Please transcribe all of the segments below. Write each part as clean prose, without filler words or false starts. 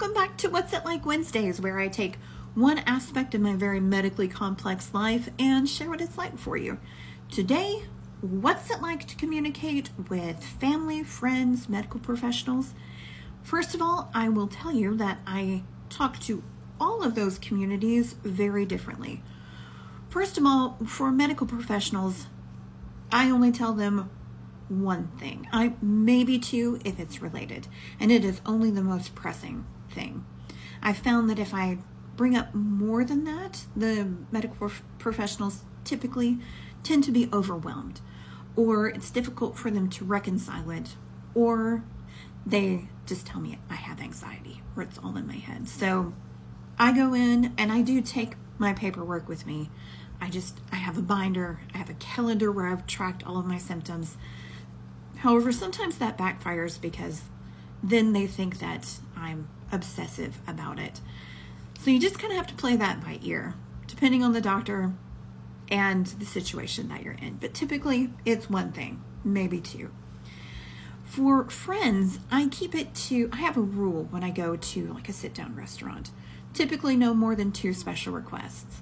welcome back to What's It Like Wednesdays, where I take one aspect of my very medically complex life and share what it's like for you. Today, what's it like to communicate with family, friends, medical professionals? First of all, I will tell you that I talk to all of those communities very differently. First of all, for medical professionals, I only tell them one thing, maybe two if it's related, and it is only the most pressing thing. I've found that if I bring up more than that, the medical professionals typically tend to be overwhelmed, or it's difficult for them to reconcile it, or they just tell me I have anxiety or it's all in my head. So I go in and I do take my paperwork with me. I have a binder, I have a calendar where I've tracked all of my symptoms. However, sometimes that backfires because then they think that I'm obsessive about it. So you just kind of have to play that by ear, depending on the doctor and the situation that you're in. But typically it's one thing, maybe two. For friends, I have a rule when I go to like a sit-down restaurant. Typically no more than 2 special requests.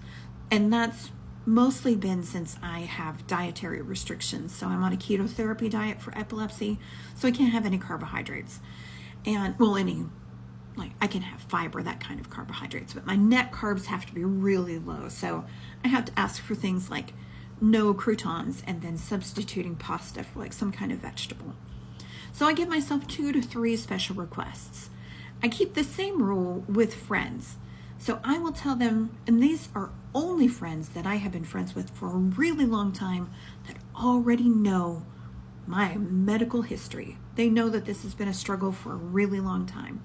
And that's mostly been since I have dietary restrictions. So I'm on a ketotherapy diet for epilepsy, so I can't have any carbohydrates. And, I can have fiber, that kind of carbohydrates, but my net carbs have to be really low. So I have to ask for things like no croutons and then substituting pasta for like some kind of vegetable. So I give myself 2 to 3 special requests. I keep the same rule with friends. So I will tell them, and these are only friends that I have been friends with for a really long time that already know my medical history. They know that this has been a struggle for a really long time.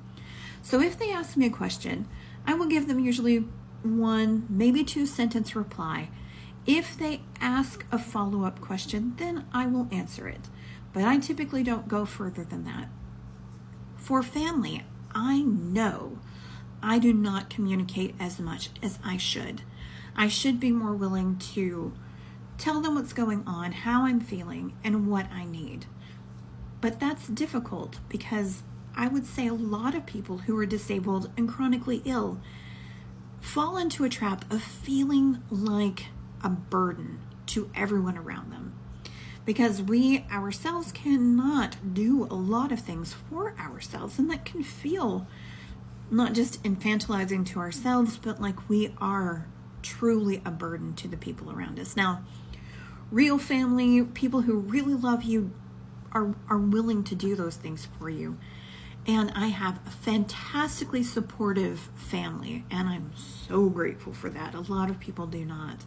So if they ask me a question, I will give them usually 1, maybe 2 sentence reply. If they ask a follow-up question, then I will answer it. But I typically don't go further than that. For family, I know I do not communicate as much as I should. I should be more willing to tell them what's going on, how I'm feeling, and what I need. But that's difficult because I would say a lot of people who are disabled and chronically ill fall into a trap of feeling like a burden to everyone around them. Because we ourselves cannot do a lot of things for ourselves, and that can feel not just infantilizing to ourselves, but like we are truly a burden to the people around us. Now, real family, people who really love you, are willing to do those things for you. And I have a fantastically supportive family, and I'm so grateful for that. A lot of people do not.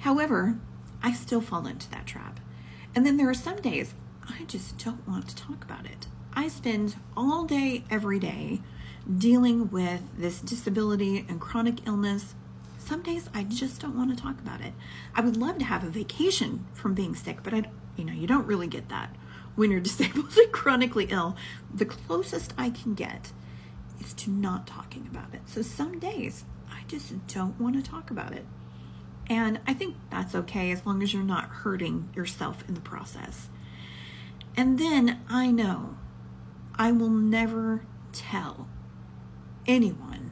However, I still fall into that trap. And then there are some days I just don't want to talk about it. I spend all day, every day, dealing with this disability and chronic illness. Some days I just don't want to talk about it. I would love to have a vacation from being sick, but you don't really get that when you're disabled and chronically ill. The closest I can get is to not talking about it. So some days I just don't want to talk about it. And I think that's okay as long as you're not hurting yourself in the process. And then I know I will never tell anyone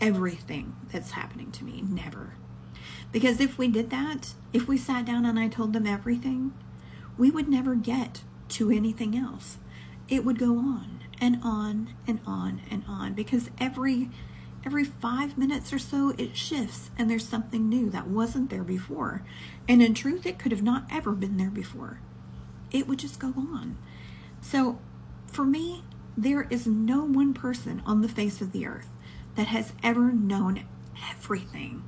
everything that's happening to me, never. Because if we did that, if we sat down and I told them everything, we would never get to anything else. It would go on and on and on and on, because every 5 minutes or so it shifts and there's something new that wasn't there before. And in truth, it could have not ever been there before. It would just go on. So for me, there is no one person on the face of the earth that has ever known everything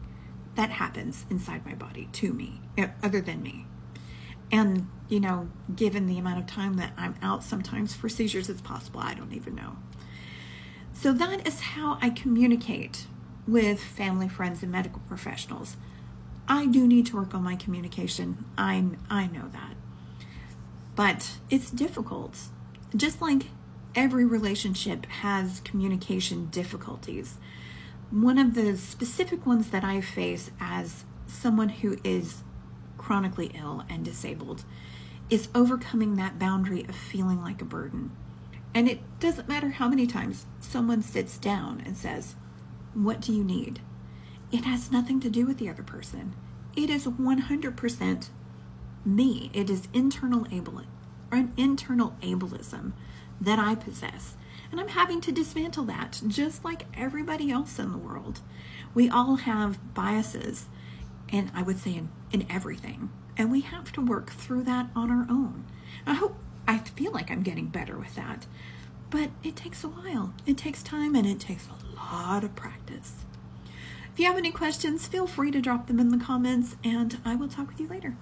that happens inside my body to me, other than me. And, given the amount of time that I'm out sometimes for seizures, it's possible, I don't even know. So that is how I communicate with family, friends, and medical professionals. I do need to work on my communication. I know that. But it's difficult. Just like every relationship has communication difficulties. One of the specific ones that I face as someone who is chronically ill and disabled is overcoming that boundary of feeling like a burden. And it doesn't matter how many times someone sits down and says, "What do you need?" It has nothing to do with the other person. It is 100% me. It is internal ableism that I possess. And I'm having to dismantle that, just like everybody else in the world. We all have biases, and I would say in everything. And we have to work through that on our own. I feel like I'm getting better with that. But it takes a while. It takes time, and it takes a lot of practice. If you have any questions, feel free to drop them in the comments, and I will talk with you later.